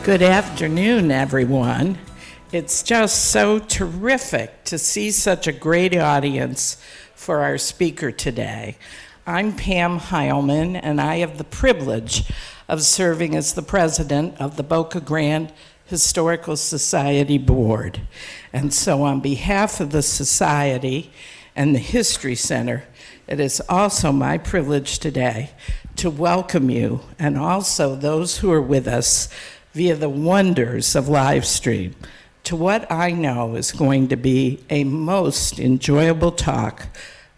Good afternoon, everyone. It's just so terrific to see such a great audience for our speaker today. I'm Pam Heilman, and I have the privilege of serving as the president of the Boca Grande Historical Society Board. And so on behalf of the Society and the History Center, it is also my privilege today to welcome you and also those who are with us via the wonders of live stream to what I know is going to be a most enjoyable talk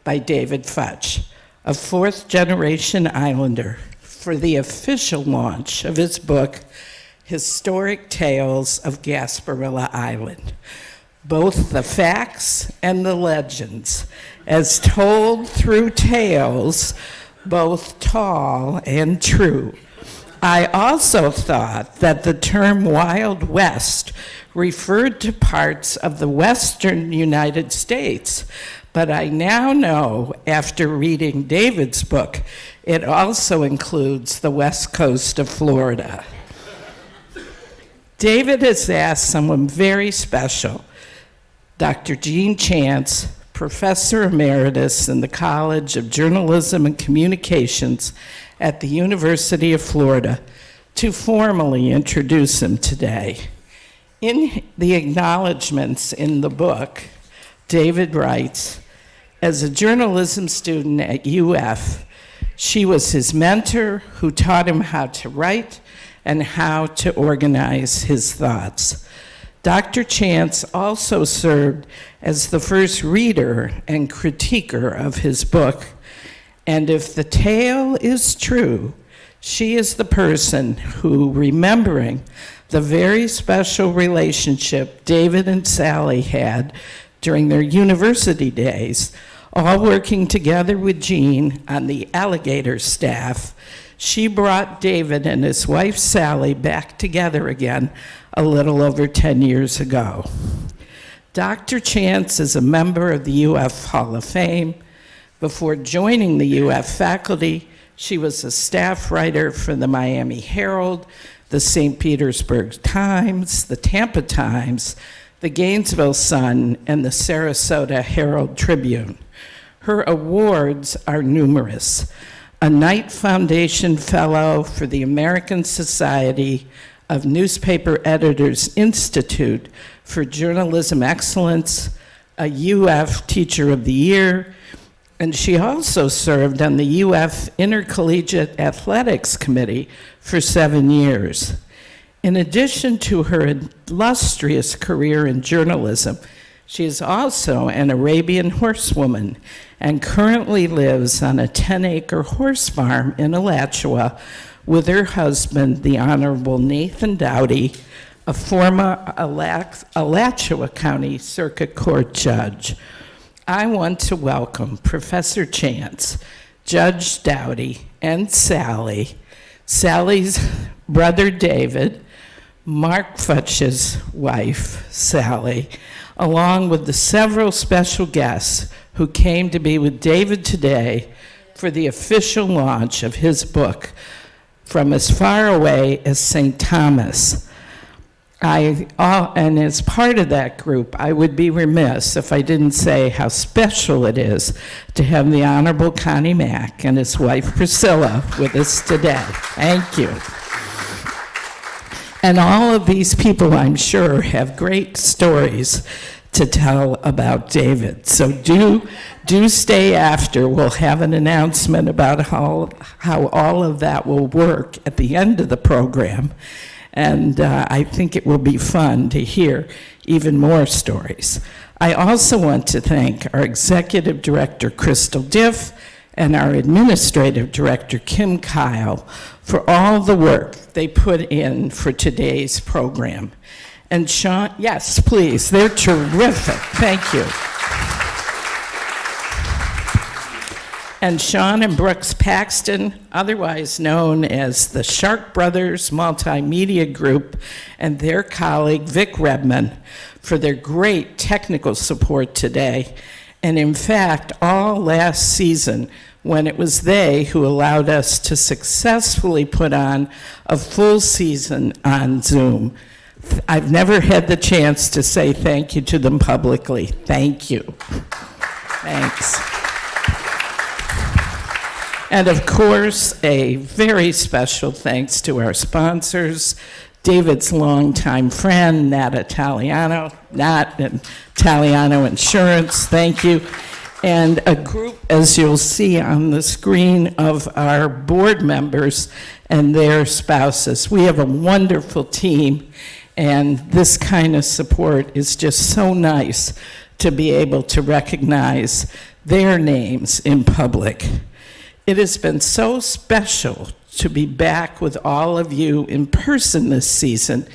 by David Futch, a fourth-generation Islander, for the official launch of his book, Historic Tales of Gasparilla Island, both the facts and the legends, as told through tales both tall and true. I also thought that the term Wild West referred to parts of the western United States, but I now know, after reading David's book, it also includes the west coast of Florida. David has asked someone very special, Dr. Gene Chance, Professor Emeritus in the College of Journalism and Communications at the University of Florida, to formally introduce him today. In the acknowledgments in the book, David writes, as a journalism student at UF, she was his mentor who taught him how to write and how to organize his thoughts. Dr. Chance also served as the first reader and critiquer of his book. And if the tale is true, she is the person who, remembering the very special relationship David and Sally had during their university days, all working together with Gene on the Alligator staff, she brought David and his wife Sally back together again a little over 10 years ago. Dr. Chance is a member of the UF Hall of Fame. Before joining the UF faculty, she was a staff writer for the Miami Herald, the St. Petersburg Times, the Tampa Times, the Gainesville Sun, and the Sarasota Herald Tribune. Her awards are numerous. A Knight Foundation Fellow for the American Society of Newspaper Editors Institute for Journalism Excellence, a UF Teacher of the Year, and she also served on the UF Intercollegiate Athletics Committee for 7 years. In addition to her illustrious career in journalism, she is also an Arabian horsewoman and currently lives on a 10-acre horse farm in Alachua with her husband, the Honorable Nathan Dowdy, a former Alachua County Circuit Court judge. I want to welcome Professor Chance, Judge Dowdy, and Sally, Sally's brother David, Mark Futch's wife, Sally, along with the several special guests who came to be with David today for the official launch of his book, From as Far Away as St. Thomas. And as part of that group, I would be remiss if I didn't say how special it is to have the Honorable Connie Mack and his wife Priscilla with us today. Thank you. And all of these people, I'm sure, have great stories to tell about David. So do stay after. We'll have an announcement about how all of that will work at the end of the program. And I think it will be fun to hear even more stories. I also want to thank our Executive Director, Crystal Diff, and our Administrative Director, Kim Kyle, for all the work they put in for today's program. And Sean, yes, please, they're terrific. Thank you. And Sean and Brooks Paxton, otherwise known as the Shark Brothers Multimedia Group, and their colleague Vic Redman for their great technical support today. And in fact, all last season, when it was they who allowed us to successfully put on a full season on Zoom. I've never had the chance to say thank you to them publicly. Thank you. Thanks. And of course, a very special thanks to our sponsors, David's longtime friend, Nat Italiano Insurance, thank you. And a group, as you'll see on the screen, of our board members and their spouses. We have a wonderful team, and this kind of support is just so nice to be able to recognize their names in public. It has been so special to be back with all of you in person this season,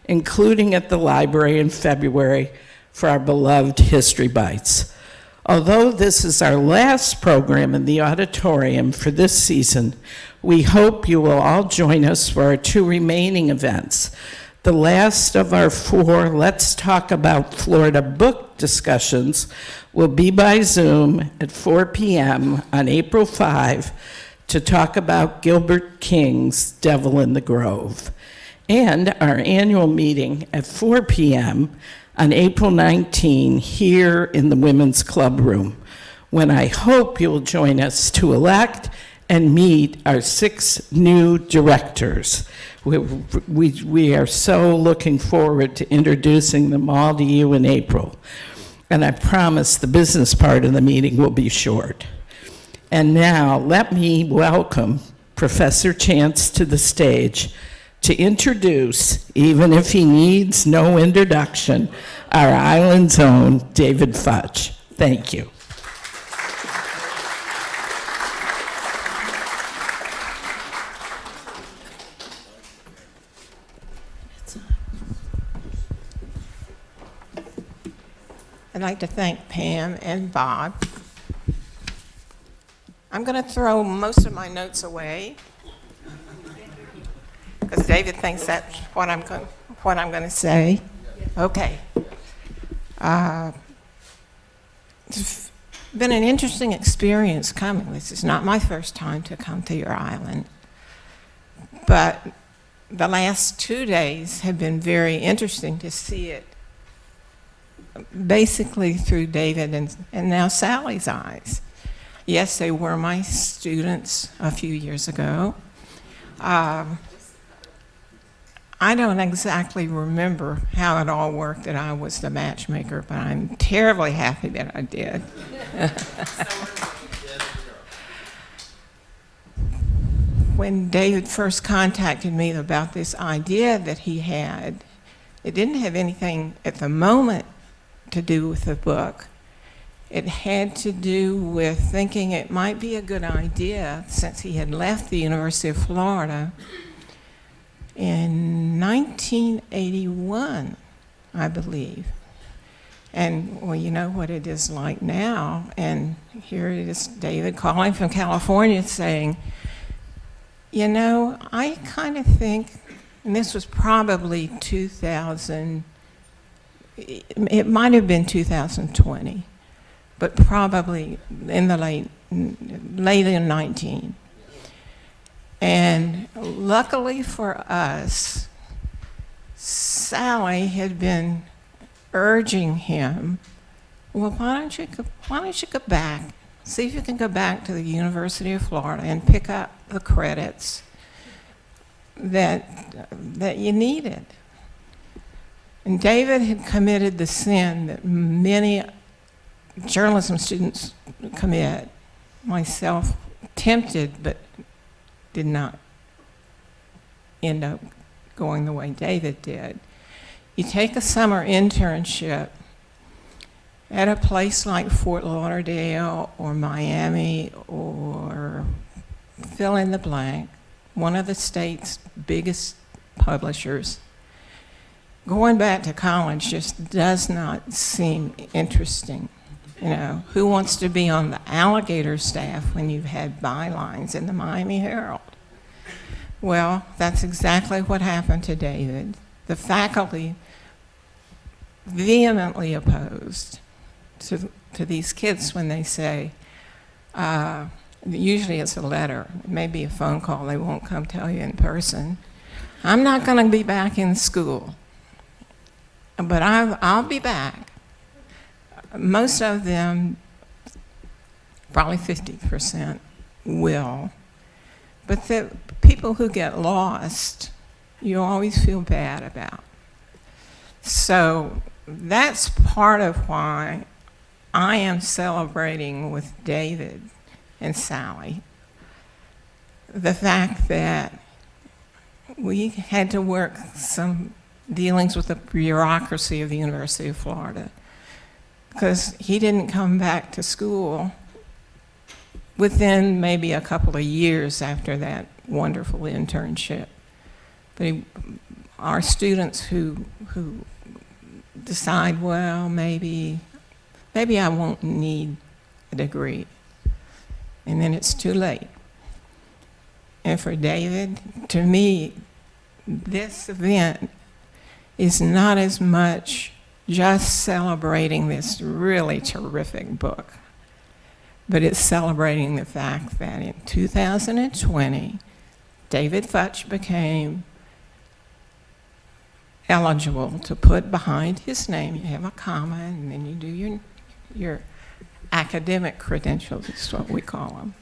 including at the library in February for our beloved History Bites. Although this is our last program in the auditorium for this season, we hope you will all join us for our 2 remaining events. The last of our 4 Let's Talk About Florida book discussions will be by Zoom at 4 p.m. on April 5 to talk about Gilbert King's Devil in the Grove. And our annual meeting at 4 p.m. on April 19 here in the Women's Club Room, when I hope you'll join us to elect and meet our 6 new directors. We are so looking forward to introducing them all to you in April. And I promise the business part of the meeting will be short. And now let me welcome Professor Chance to the stage to introduce, even if he needs no introduction, our island's own David Futch. Thank you. I'd like to thank Pam and Bob. I'm going to throw most of my notes away because David thinks that's what I'm going to say. Okay. It's been an interesting experience coming. This is not my first time to come to your island, but the last 2 days have been very interesting to see it basically through David and now Sally's eyes. Yes, they were my students a few years ago. I don't exactly remember how it all worked that I was the matchmaker, but I'm terribly happy that I did. When David first contacted me about this idea that he had, it didn't have anything at the moment to do with the book. It had to do with thinking it might be a good idea, since he had left the University of Florida in 1981, I believe. And well, you know what it is like now, and here it is David calling from California saying, you know, I kind of think, and this was probably 2000, it might have been 2020, but probably in the late in 19. And luckily for us, Sally had been urging him, well, why don't you go back, see if you can go back to the University of Florida and pick up the credits that you needed. And David had committed the sin that many journalism students commit, myself tempted, but did not end up going the way David did. You take a summer internship at a place like Fort Lauderdale or Miami or fill in the blank, one of the state's biggest publishers. Going back to college just does not seem interesting. You know, who wants to be on the alligator staff when you've had bylines in the Miami Herald? Well, that's exactly what happened to David. The faculty vehemently opposed to these kids when they say, Usually it's a letter, maybe a phone call. They won't come tell you in person. I'm not going to be back in school, but I'll be back. Most of them, probably 50%, will. But the people who get lost, you always feel bad about. So that's part of why I am celebrating with David and Sally the fact that we had to work some dealings with the bureaucracy of the University of Florida, because he didn't come back to school within maybe a couple of years after that wonderful internship. But our students who decide, well, maybe I won't need a degree, and then it's too late. And for David, to me, this event is not as much just celebrating this really terrific book, but it's celebrating the fact that in 2020, David Futch became eligible to put behind his name, you have a comma, and then you do your academic credentials, is what we call them.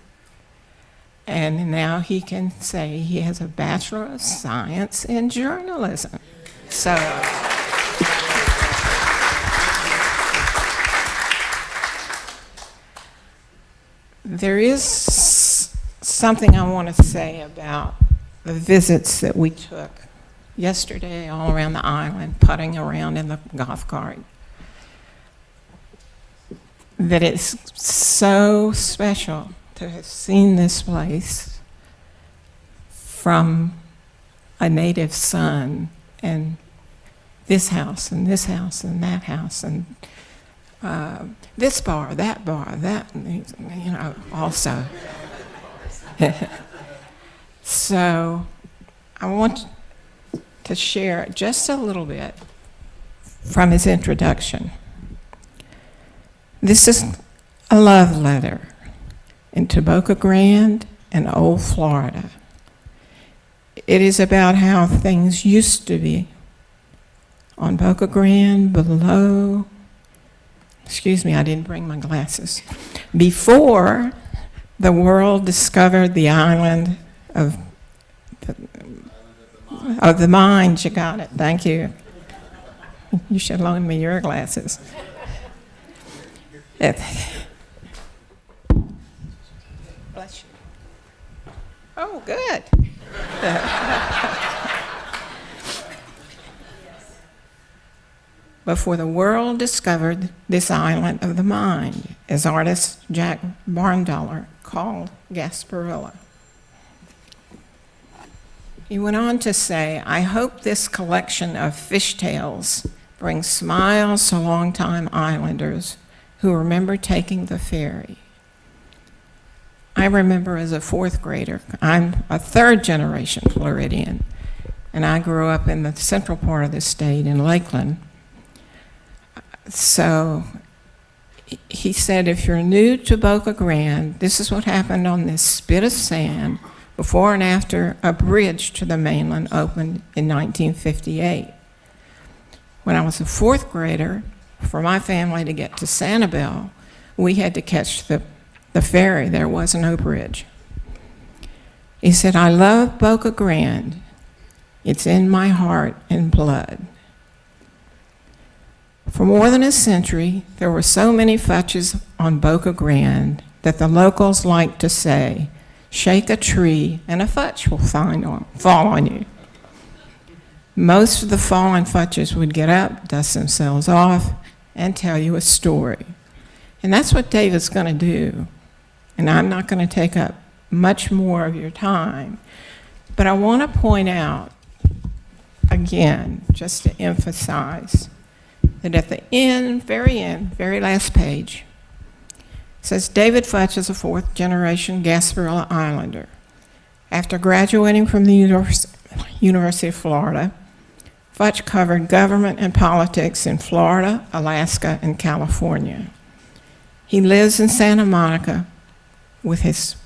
And now he can say he has a Bachelor of Science in Journalism. So there is something I want to say about the visits that we took yesterday all around the island, putting around in the golf cart. That it's so special to have seen this place from a native son, and this house and this house and that house and this bar, that, you know, also. So I want to share just a little bit from his introduction. This is a love letter into Boca Grande and old Florida. It is about how things used to be on Boca Grande, below, excuse me, I didn't bring my glasses, before the world discovered the island of the mind. You got it, thank you. You should loan me your glasses. Bless you. Oh, good. Before the world discovered this island of the mind, as artist Jack Barndollar called Gasparilla. He went on to say, I hope this collection of fish tales brings smiles to longtime islanders who remember taking the ferry. I remember as a fourth grader, I'm a third generation Floridian, and I grew up in the central part of the state in Lakeland. So he said, if you're new to Boca Grande, this is what happened on this spit of sand before and after a bridge to the mainland opened in 1958. When I was a fourth grader, for my family to get to Sanibel, we had to catch the ferry. There was no bridge. He said, I love Boca Grande. It's in my heart and blood. For more than a century, there were so many Futches on Boca Grande that the locals liked to say, shake a tree and a Futch will fall on you. Most of the fallen Futches would get up, dust themselves off, and tell you a story. And that's what David's going to do. And I'm not going to take up much more of your time. But I want to point out, again, just to emphasize, that at the end, very last page, it says, David Futch is a fourth generation Gasparilla Islander. After graduating from the University of Florida, Futch covered government and politics in Florida, Alaska, and California. He lives in Santa Monica with his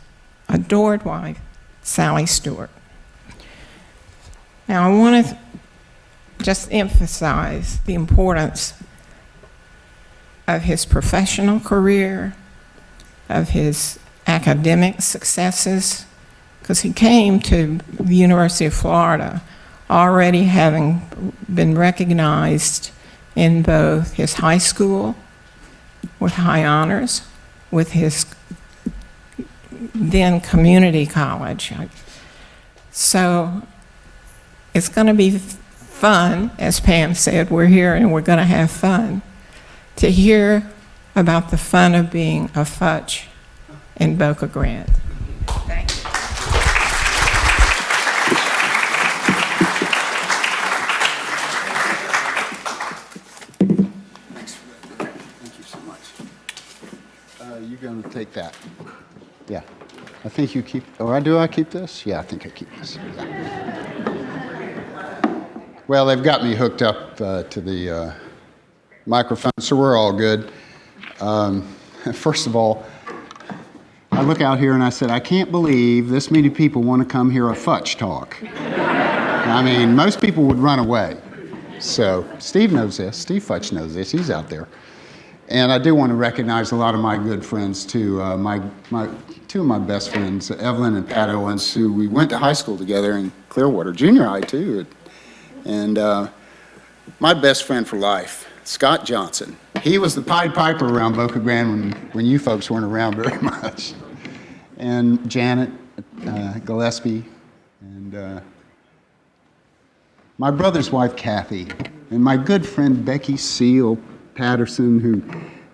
adored wife, Sally Stewart. Now, I want to just emphasize the importance of his professional career, of his academic successes, because he came to the University of Florida already having been recognized in both his high school with high honors, with his then community college. So it's going to be fun, as Pam said, we're here and we're going to have fun, to hear about the fun of being a Futch in Boca Grande. Thank you. Thank you so much. You're going to take that. Yeah. I think you keep, or do I keep this? Yeah, I think I keep this. Yeah. Well, they've got me hooked up to the microphone, so we're all good. First of all, I look out here and I said, I can't believe this many people want to come hear a Futch talk. I mean, most people would run away. So Steve knows this. Steve Futch knows this. He's out there. And I do want to recognize a lot of my good friends, too. Two of my best friends, Evelyn and Pat Owens, who we went to high school together in Clearwater, junior high, too. And my best friend for life, Scott Johnson. He was the Pied Piper around Boca Grande when you folks weren't around very much. And Janet Gillespie, and my brother's wife, Kathy, and my good friend, Becky Seal Patterson,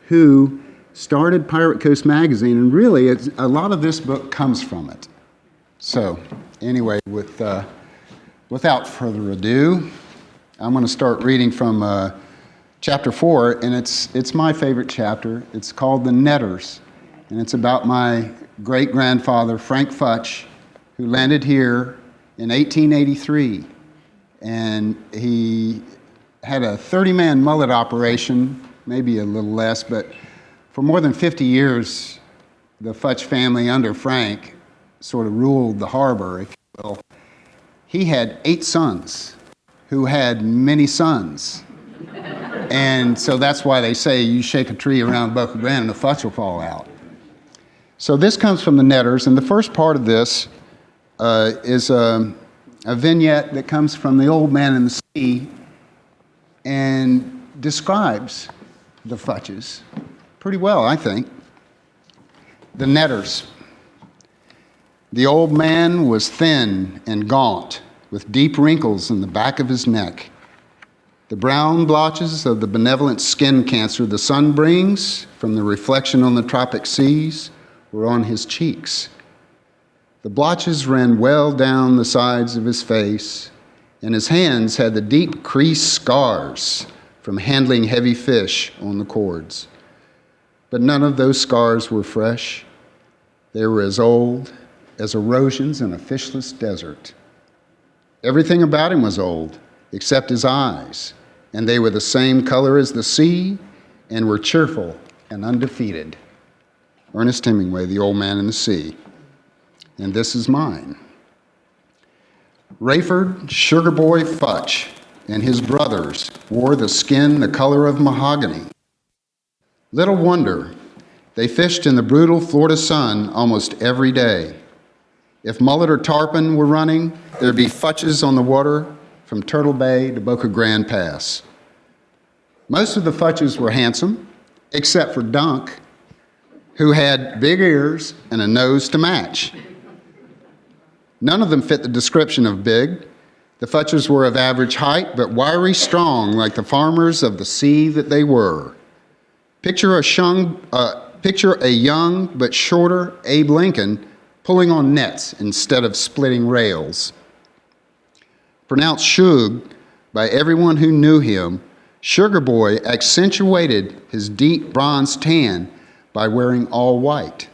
who started Pirate Coast Magazine, and really, a lot of this book comes from it. So, anyway, without further ado, I'm going to start reading from chapter 4, and it's my favorite chapter. It's called The Netters, and it's about my great-grandfather, Frank Futch, who landed here in 1883, and he had a 30-man mullet operation, maybe a little less, but for more than 50 years, the Futch family under Frank sort of ruled the harbor, if you will. He had 8 sons who had many sons. And so that's why they say you shake a tree around Boca Grande and the Futch will fall out. So this comes from the Netters, and the first part of this is a vignette that comes from The Old Man in the Sea and describes the Futches pretty well, I think. The Netters. The old man was thin and gaunt, with deep wrinkles in the back of his neck. The brown blotches of the benevolent skin cancer the sun brings from the reflection on the tropic seas were on his cheeks. The blotches ran well down the sides of his face, and his hands had the deep creased scars from handling heavy fish on the cords. But none of those scars were fresh. They were as old as erosions in a fishless desert. Everything about him was old, except his eyes, and they were the same color as the sea and were cheerful and undefeated. Ernest Hemingway, The Old Man in the Sea. And this is mine. Rayford Sugar Boy Futch and his brothers wore the skin the color of mahogany. Little wonder, they fished in the brutal Florida sun almost every day. If mullet or tarpon were running, there'd be Futches on the water from Turtle Bay to Boca Grande Pass. Most of the Futches were handsome, except for Dunk, who had big ears and a nose to match. None of them fit the description of big. The Futches were of average height, but wiry strong like the farmers of the sea that they were. Picture a young but shorter Abe Lincoln pulling on nets instead of splitting rails. Pronounced Suge by everyone who knew him, Sugar Boy accentuated his deep bronze tan by wearing all white.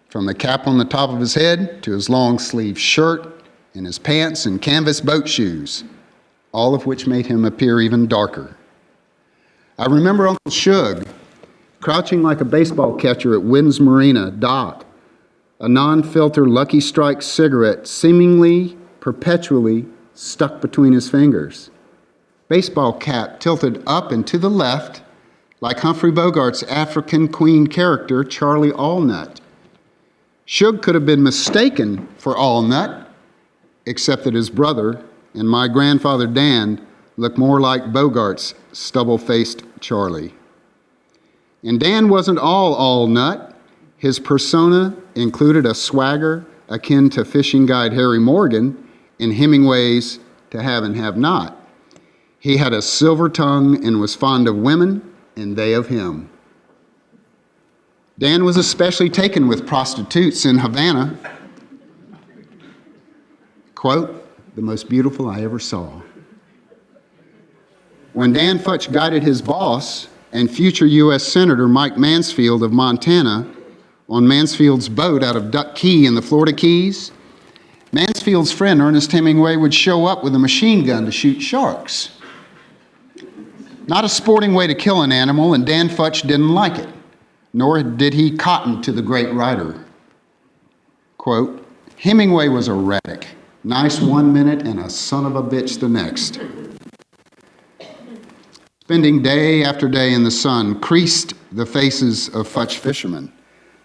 From the cap on the top of his head to his long-sleeved shirt and his pants and canvas boat shoes, all of which made him appear even darker. I remember Uncle Suge crouching like a baseball catcher at Wynn's Marina dock a non-filter Lucky Strike cigarette seemingly perpetually stuck between his fingers. Baseball cap tilted up and to the left, like Humphrey Bogart's African Queen character, Charlie Allnut. Suge could have been mistaken for Allnut, except that his brother and my grandfather Dan looked more like Bogart's stubble-faced Charlie. And Dan wasn't all nut. His persona included a swagger akin to fishing guide Harry Morgan in Hemingway's To Have and Have Not. He had a silver tongue and was fond of women, and they of him. Dan was especially taken with prostitutes in Havana. Quote, the most beautiful I ever saw. When Dan Futch guided his boss and future U.S. Senator Mike Mansfield of Montana on Mansfield's boat out of Duck Key in the Florida Keys, Mansfield's friend Ernest Hemingway would show up with a machine gun to shoot sharks. Not a sporting way to kill an animal, and Dan Futch didn't like it, nor did he cotton to the great writer. Quote, Hemingway was erratic, nice 1 minute and a son of a bitch the next. Spending day after day in the sun creased the faces of Futch fishermen,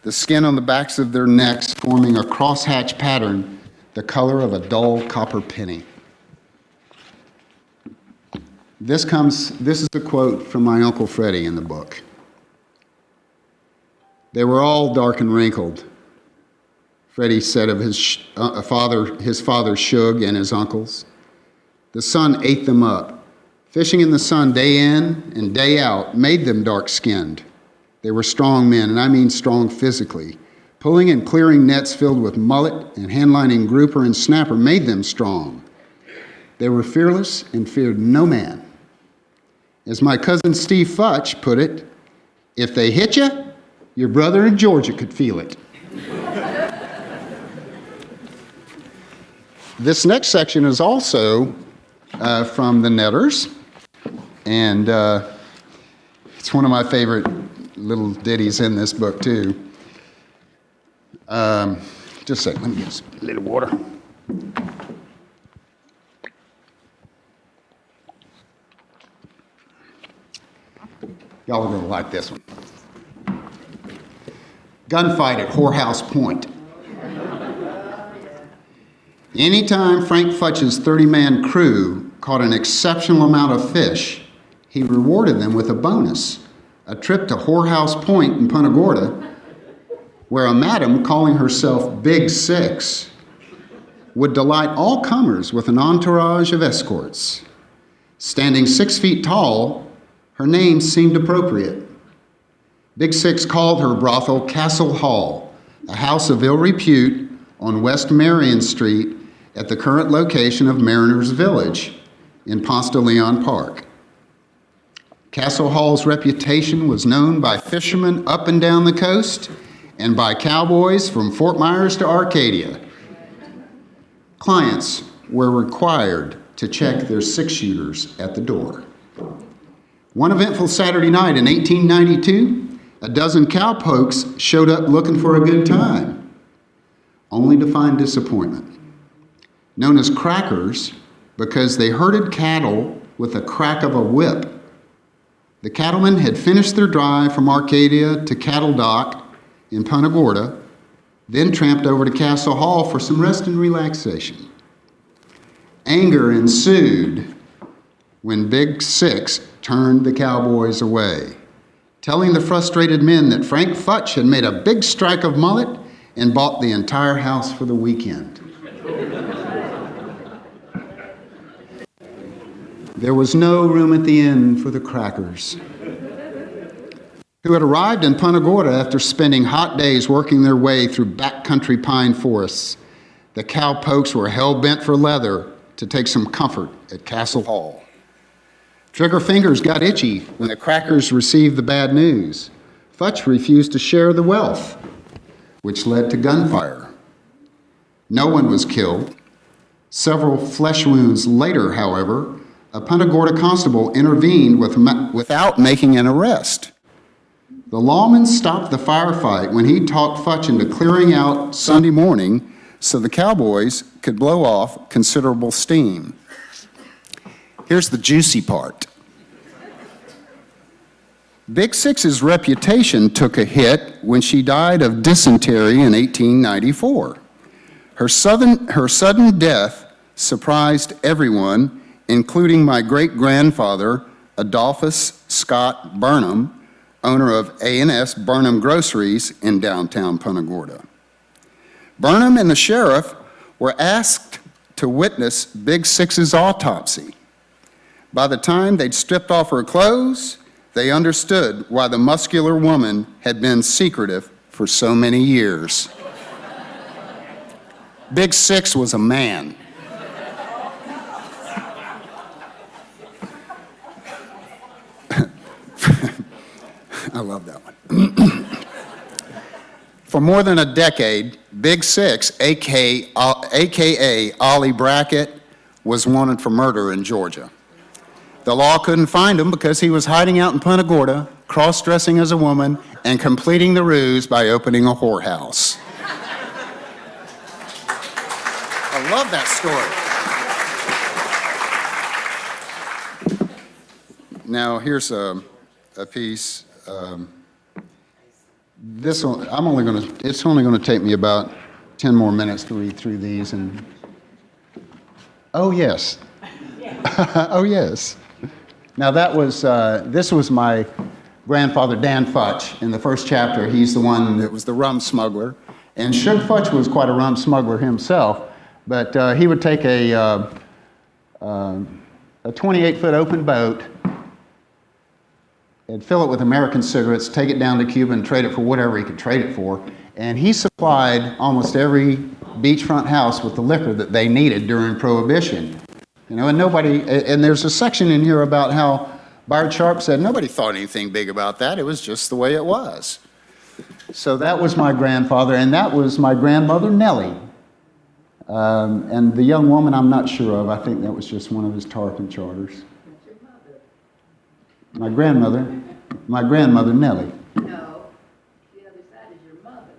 the skin on the backs of their necks forming a crosshatch pattern the color of a dull copper penny. This is a quote from my Uncle Freddie in the book. They were all dark and wrinkled, Freddie said of his father Suge and his uncles. The sun ate them up. Fishing in the sun day in and day out made them dark-skinned. They were strong men, and I mean strong physically. Pulling and clearing nets filled with mullet and handlining grouper and snapper made them strong. They were fearless and feared no man. As my cousin Steve Futch put it, if they hit you, your brother in Georgia could feel it. This next section is also from the Netters, and it's one of my favorite little ditties in this book too. Just a second, let me get a little water. Y'all are gonna like this one. Gunfight at Whorehouse Point. Anytime Frank Futch's 30-man crew caught an exceptional amount of fish, he rewarded them with a bonus, a trip to Whorehouse Point in Punta Gorda, where a madam calling herself Big Six would delight all comers with an entourage of escorts. Standing 6 feet tall, her name seemed appropriate. Big Six called her brothel Castle Hall, a house of ill repute on West Marion Street at the current location of Mariners Village in Ponce de Leon Park. Castle Hall's reputation was known by fishermen up and down the coast and by cowboys from Fort Myers to Arcadia. Clients were required to check their six-shooters at the door. One eventful Saturday night in 1892, a dozen cowpokes showed up looking for a good time, only to find disappointment. Known as crackers because they herded cattle with the crack of a whip. The cattlemen had finished their drive from Arcadia to Cattle Dock in Punta Gorda, then tramped over to Castle Hall for some rest and relaxation. Anger ensued when Big Six turned the cowboys away, telling the frustrated men that Frank Futch had made a big strike of mullet and bought the entire house for the weekend. There was no room at the inn for the crackers, who had arrived in Punta Gorda after spending hot days working their way through backcountry pine forests. The cowpokes were hell-bent for leather to take some comfort at Castle Hall. Trigger fingers got itchy when the crackers received the bad news. Futch refused to share the wealth, which led to gunfire. No one was killed. Several flesh wounds later, however, a Punta Gorda constable intervened without making an arrest. The lawman stopped the firefight when he talked Futch into clearing out Sunday morning so the cowboys could blow off considerable steam. Here's the juicy part. Big Six's reputation took a hit when she died of dysentery in 1894. Her sudden death surprised everyone, including my great-grandfather, Adolphus Scott Burnham, owner of A&S Burnham Groceries in downtown Punta Gorda. Burnham and the sheriff were asked to witness Big Six's autopsy. By the time they'd stripped off her clothes, they understood why the muscular woman had been secretive for so many years. Big Six was a man. I love that one. For more than a decade, Big Six, AKA Ollie Brackett, was wanted for murder in Georgia. The law couldn't find him because he was hiding out in Punta Gorda, cross-dressing as a woman, and completing the ruse by opening a whorehouse. I love that story. Now, here's a piece. This one, it's only going to take me about 10 more minutes to read through these. And oh yes, oh yes. Now that was this was my grandfather Dan Futch in the first chapter. He's the one that was the rum smuggler, and Suge Futch was quite a rum smuggler himself. But he would take a 28-foot open boat and fill it with American cigarettes, take it down to Cuba and trade it for whatever he could trade it for. And he supplied almost every beachfront house with the liquor that they needed during Prohibition. You know, and there's a section in here about how Bayard Sharp said nobody thought anything big about that. It was just the way it was. So that was my grandfather, and that was my grandmother, Nellie. And the young woman I'm not sure of. I think that was just one of his tarpon charters. My grandmother, Nellie. No, the other side is your mother.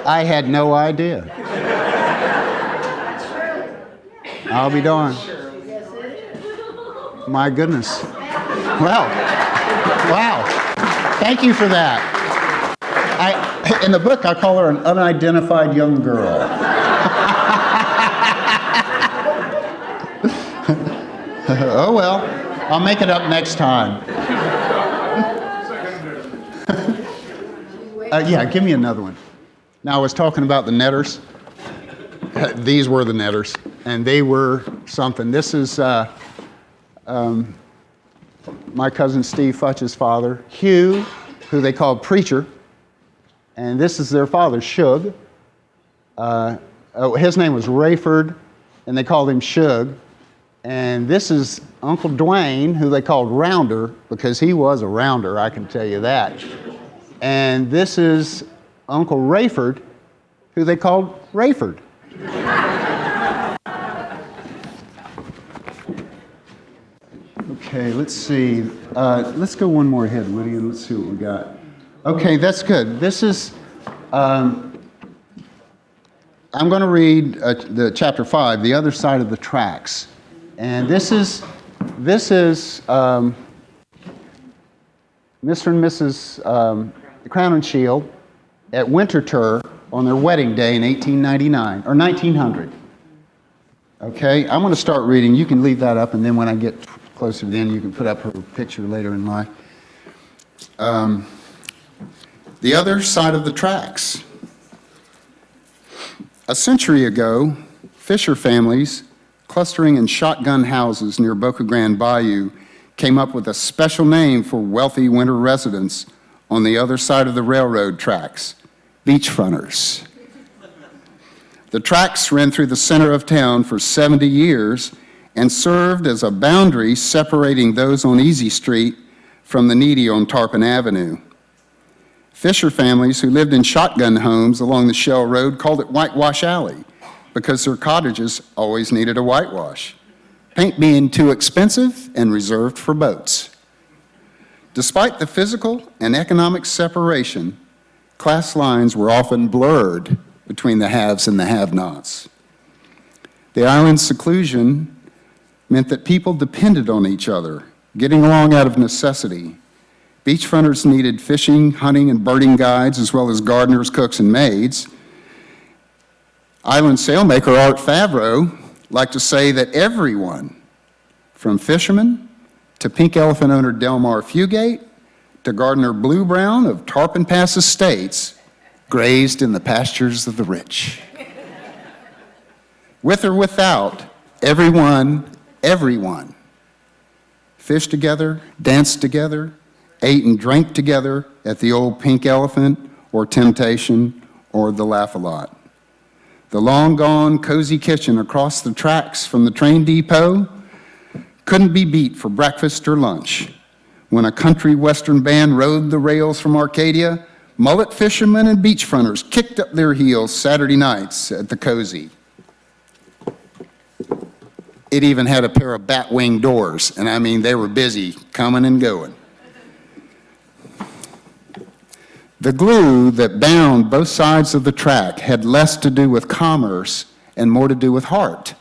I had no idea. I'll be darned. Yes, it is. My goodness. Wow. Thank you for that. In the book, I call her an unidentified young girl. Oh well, I'll make it up next time. Yeah, give me another one. Now, I was talking about the netters. These were the netters, and they were something. This is my cousin Steve Futch's father, Hugh, who they called Preacher, and this is their father, Suge. His name was Rayford, and they called him Suge. And this is Uncle Dwayne, who they called Rounder, because he was a rounder, I can tell you that. And this is Uncle Rayford, who they called Rayford. Okay, let's see. Let's go one more ahead, Woody, and let's see what we got. Okay, that's good. This is, I'm going to read the chapter 5, The Other Side of the Tracks. And this is Mr. and Mrs. Crown and Shield at Winterthur on their wedding day in 1899, or 1900. Okay, I'm going to start reading. You can leave that up, and then when I get closer to the end, you can put up her picture later in life. The Other Side of the Tracks. A century ago, Fisher families clustering in shotgun houses near Boca Grande Bayou came up with a special name for wealthy winter residents on the other side of the railroad tracks, Beachfronters. The tracks ran through the center of town for 70 years and served as a boundary separating those on Easy Street from the needy on Tarpon Avenue. Fisher families who lived in shotgun homes along the Shell Road called it Whitewash Alley because their cottages always needed a whitewash. paint being too expensive and reserved for boats. Despite the physical and economic separation, class lines were often blurred between the haves and the have-nots. The island's seclusion meant that people depended on each other, getting along out of necessity. Beachfronters needed fishing, hunting, and birding guides, as well as gardeners, cooks, and maids. Island sailmaker Art Favreau liked to say that everyone, from fishermen to Pink Elephant owner Delmar Fugate to gardener Blue Brown of Tarpon Pass Estates, grazed in the pastures of the rich. With or without, everyone fished together, danced together, ate and drank together at the old Pink Elephant or Temptation or the Laugh-A-Lot. The long-gone cozy kitchen across the tracks from the train depot couldn't be beat for breakfast or lunch. When a country western band rode the rails from Arcadia, mullet fishermen and beachfronters kicked up their heels Saturday nights at the cozy. It even had a pair of bat-wing doors, and I mean, they were busy coming and going. The glue that bound both sides of the track had less to do with commerce and more to do with heart.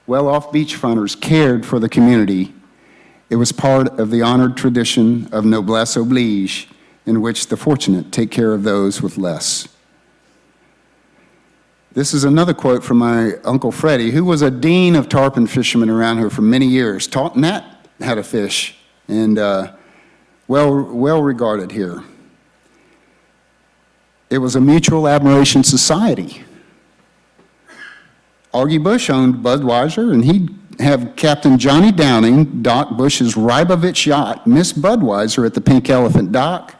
Well-off beachfronters cared for the community. It was part of the honored tradition of noblesse oblige, in which the fortunate take care of those with less. This is another quote from my Uncle Freddie, who was a dean of tarpon fishermen around here for many years, taught Nat how to fish, and well regarded here. It was a mutual admiration society. Augie Bush owned Budweiser, and he'd have Captain Johnny Downing dock Bush's Rybovich yacht, Miss Budweiser, at the Pink Elephant dock.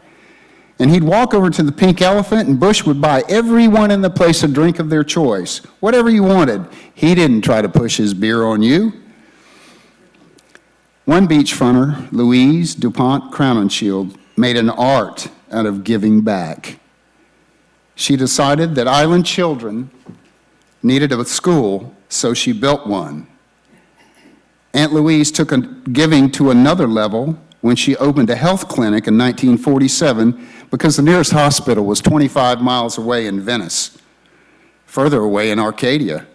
And he'd walk over to the Pink Elephant, and Bush would buy everyone in the place a drink of their choice, whatever you wanted. He didn't try to push his beer on you. One beachfronter, Louise DuPont Crowninshield, made an art out of giving back. She decided that island children needed a school, so she built one. Aunt Louise took giving to another level when she opened a health clinic in 1947 because the nearest hospital was 25 miles away in Venice, further away in Arcadia.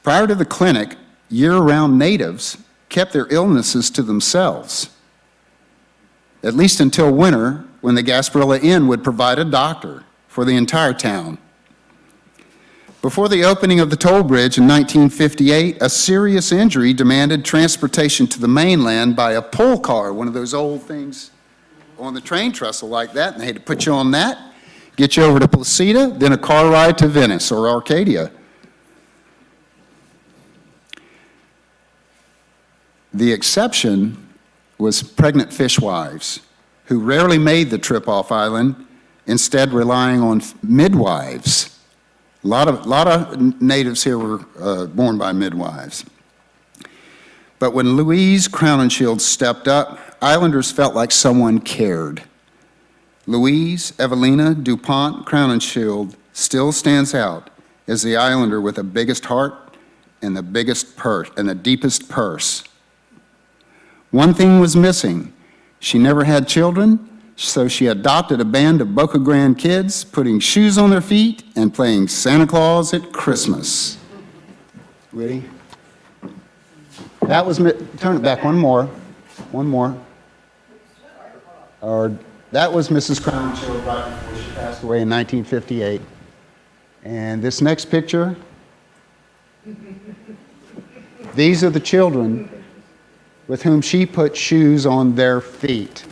Prior to the clinic, year-round natives kept their illnesses to themselves, at least until winter, when the Gasparilla Inn would provide a doctor for the entire town. Before the opening of the toll bridge in 1958, a serious injury demanded transportation to the mainland by a pull car, one of those old things on the train trestle like that, and they had to put you on that, get you over to Placida, then a car ride to Venice or Arcadia. The exception was pregnant fishwives, who rarely made the trip off island, instead relying on midwives. A lot of natives here were born by midwives. But when Louise Crowninshield stepped up, islanders felt like someone cared. Louise Evelina DuPont Crowninshield still stands out as the islander with the biggest heart and the biggest purse and the deepest purse. One thing was missing. She never had children, so she adopted a band of Boca Grande kids, putting shoes on their feet and playing Santa Claus at Christmas. Ready? That was, turn it back one more. That was Mrs. Crowninshield right before she passed away in 1958. And this next picture, these are the children with whom she put shoes on their feet.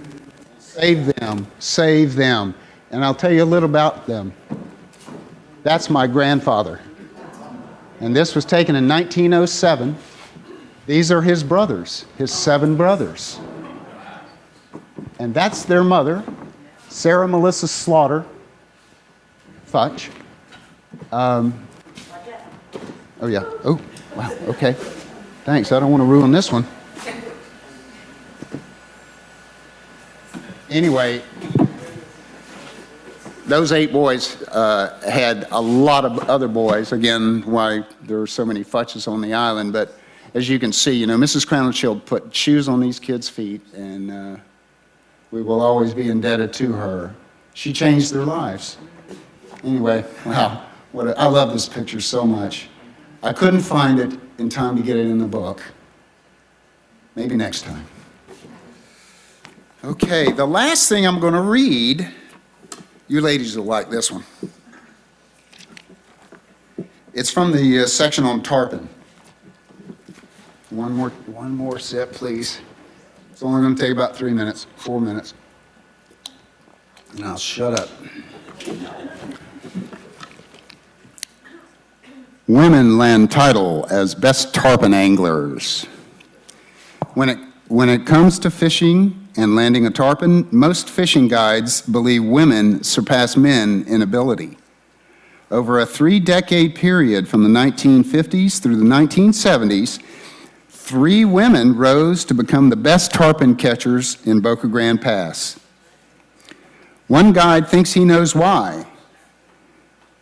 Save them. And I'll tell you a little about them. That's my grandfather. And this was taken in 1907. These are his brothers, his 7 brothers. And that's their mother, Sarah Melissa Slaughter Futch. Oh, yeah. Oh, wow. Okay. Thanks. I don't want to ruin this one. Anyway, those 8 boys had a lot of other boys. Again, why there are so many Futches on the island. But as you can see, you know, Mrs. Crowninshield put shoes on these kids' feet, and we will always be indebted to her. She changed their lives. Anyway, wow, I love this picture so much. I couldn't find it in time to get it in the book. Maybe next time. Okay, the last thing I'm going to read, you ladies will like this one. It's from the section on tarpon. One more sip, please. It's only going to take about 3 minutes, 4 minutes. And I'll shut up. Women land title as best tarpon anglers. When it comes to fishing and landing a tarpon, most fishing guides believe women surpass men in ability. Over a 3-decade period from the 1950s through the 1970s, 3 women rose to become the best tarpon catchers in Boca Grande Pass. One guide thinks he knows why.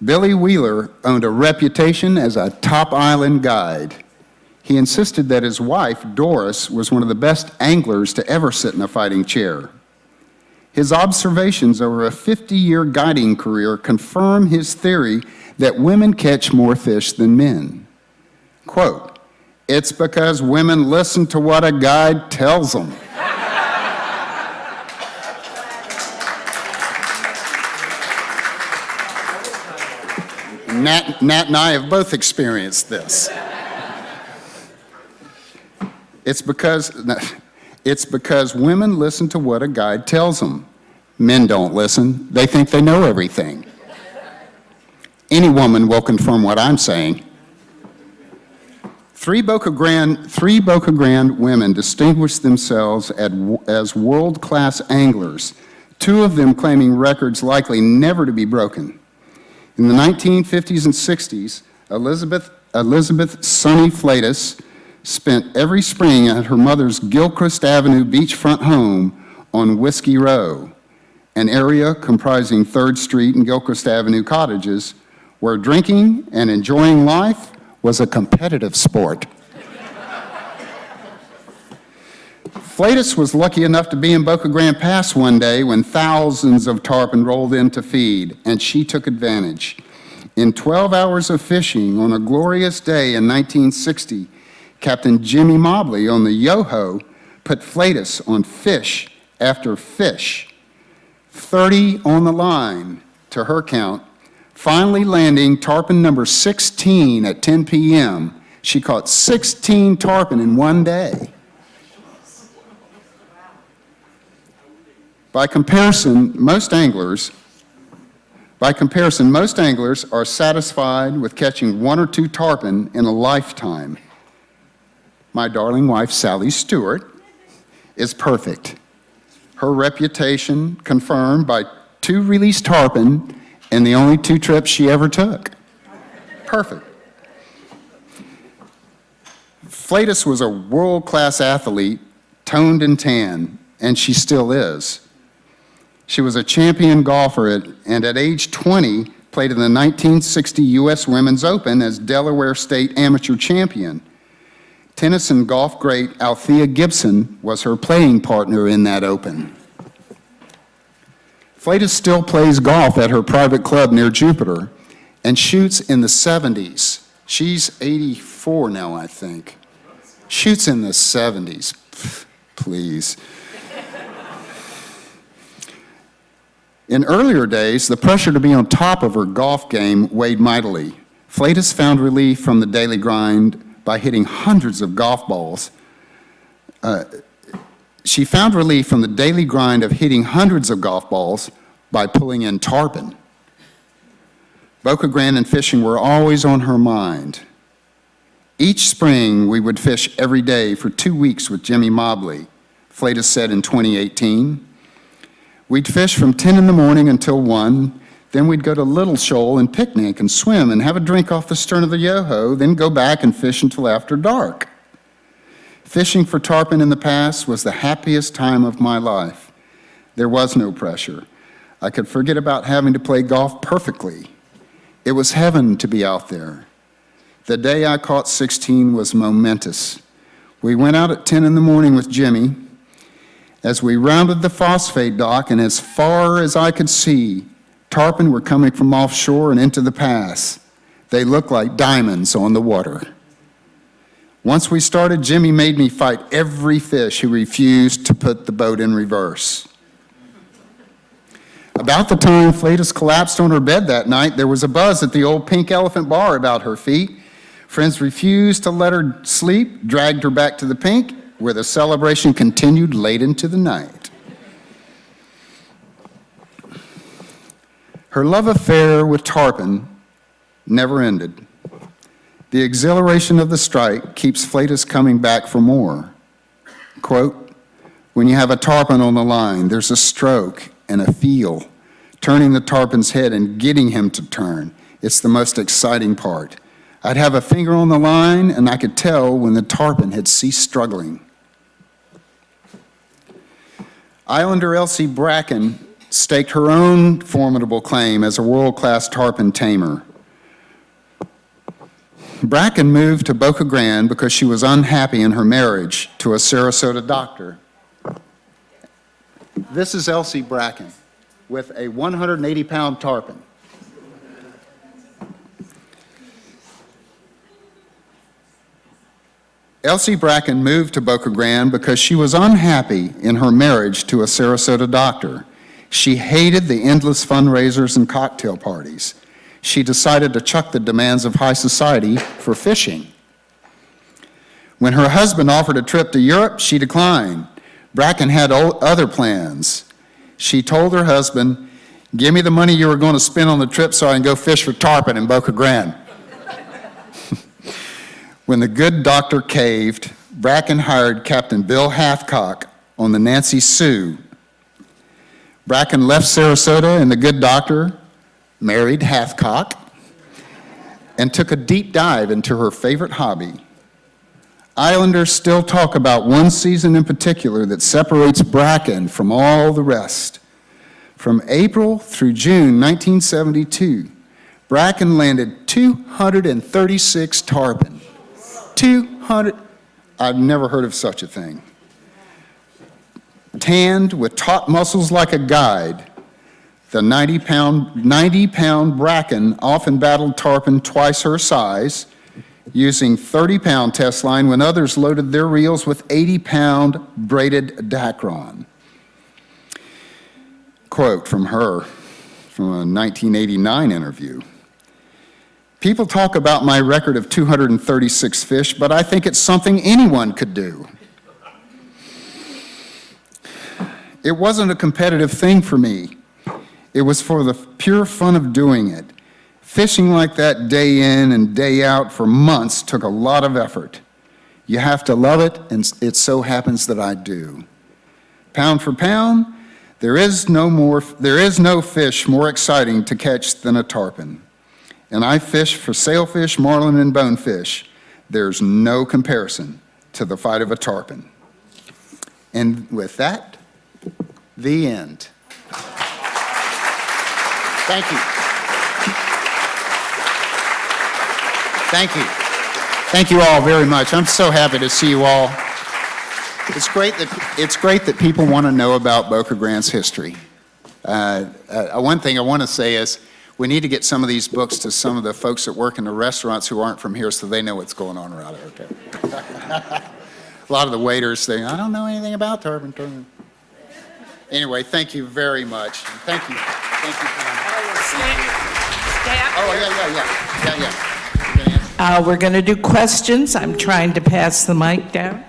Billy Wheeler owned a reputation as a top island guide. He insisted that his wife, Doris, was one of the best anglers to ever sit in a fighting chair. His observations over a 50-year guiding career confirm his theory that women catch more fish than men. Quote, "It's because women listen to what a guide tells them." Nat and I have both experienced this. It's because women listen to what a guide tells them. Men don't listen. They think they know everything. Any woman will confirm what I'm saying. Three Boca Grande women distinguished themselves as world-class anglers, 2 of them claiming records likely never to be broken. In the 1950s and 60s, Elizabeth Sonny Flatus spent every spring at her mother's Gilchrist Avenue beachfront home on Whiskey Row, an area comprising 3rd Street and Gilchrist Avenue cottages, where drinking and enjoying life was a competitive sport. Flatus was lucky enough to be in Boca Grande Pass one day when thousands of tarpon rolled in to feed, and she took advantage. In 12 hours of fishing on a glorious day in 1960, Captain Jimmy Mobley on the Yoho put Flatus on fish after fish, 30 on the line to her count, finally landing tarpon number 16 at 10 p.m. She caught 16 tarpon in one day. By comparison, most anglers are satisfied with catching 1 or 2 tarpon in a lifetime. My darling wife, Sally Stewart, is perfect. Her reputation confirmed by 2 released tarpon in the only 2 trips she ever took. Perfect. Flatus was a world-class athlete, toned and tan, and she still is. She was a champion golfer and at age 20 played in the 1960 U.S. Women's Open as Delaware State Amateur Champion. Tennis and golf great Althea Gibson was her playing partner in that Open. Flatus still plays golf at her private club near Jupiter and shoots in the 70s. She's 84 now, I think. Shoots in the 70s. Please. In earlier days, the pressure to be on top of her golf game weighed mightily. Flatus found relief from the daily grind by hitting hundreds of golf balls. She found relief from the daily grind of hitting hundreds of golf balls by pulling in tarpon. Boca Grande and fishing were always on her mind. Each spring, we would fish every day for 2 weeks with Jimmy Mobley, Flatus said in 2018. We'd fish from 10 in the morning until 1, then we'd go to Little Shoal and picnic and swim and have a drink off the stern of the Yoho, then go back and fish until after dark. Fishing for tarpon in the pass was the happiest time of my life. There was no pressure. I could forget about having to play golf perfectly. It was heaven to be out there. The day I caught 16 was momentous. We went out at 10 in the morning with Jimmy. As we rounded the phosphate dock, and as far as I could see, tarpon were coming from offshore and into the pass. They looked like diamonds on the water. Once we started, Jimmy made me fight every fish who refused to put the boat in reverse. About the time Flatus collapsed on her bed that night, there was a buzz at the old Pink Elephant Bar about her feet. Friends refused to let her sleep, dragged her back to the Pink, where the celebration continued late into the night. Her love affair with tarpon never ended. The exhilaration of the strike keeps Flatus coming back for more. Quote, when you have a tarpon on the line, there's a stroke and a feel, turning the tarpon's head and getting him to turn. It's the most exciting part. I'd have a finger on the line, and I could tell when the tarpon had ceased struggling. Islander Elsie Bracken staked her own formidable claim as a world-class tarpon tamer. Bracken moved to Boca Grande because she was unhappy in her marriage to a Sarasota doctor. This is Elsie Bracken with a 180-pound tarpon. Elsie Bracken moved to Boca Grande because she was unhappy in her marriage to a Sarasota doctor. She hated the endless fundraisers and cocktail parties. She decided to chuck the demands of high society for fishing. When her husband offered a trip to Europe, she declined. Bracken had other plans. She told her husband, give me the money you were going to spend on the trip so I can go fish for tarpon in Boca Grande. When the good doctor caved, Bracken hired Captain Bill Hathcock on the Nancy Sue. Bracken left Sarasota and the good doctor married Hathcock and took a deep dive into her favorite hobby. Islanders still talk about one season in particular that separates Bracken from all the rest. From April through June 1972, Bracken landed 236 tarpon. 200, I've never heard of such a thing. Tanned with taut muscles like a guide, the 90-pound Bracken often battled tarpon twice her size, using 30-pound test line when others loaded their reels with 80-pound braided Dacron. Quote from her from a 1989 interview. People talk about my record of 236 fish, but I think it's something anyone could do. It wasn't a competitive thing for me. It was for the pure fun of doing it. Fishing like that day in and day out for months took a lot of effort. You have to love it, and it so happens that I do. Pound for pound, there is no fish more exciting to catch than a tarpon. And I fish for sailfish, marlin, and bonefish. There's no comparison to the fight of a tarpon. And with that, the end. Thank you. Thank you. Thank you all very much. I'm so happy to see you all. It's great that people want to know about Boca Grande's history. One thing I want to say is we need to get some of these books to some of the folks that work in the restaurants who aren't from here so they know what's going on around here. Okay. A lot of the waiters say, I don't know anything about tarpon. Anyway, thank you very much. Thank you. Thank you. Yeah. We're going to do questions. I'm trying to pass the mic down.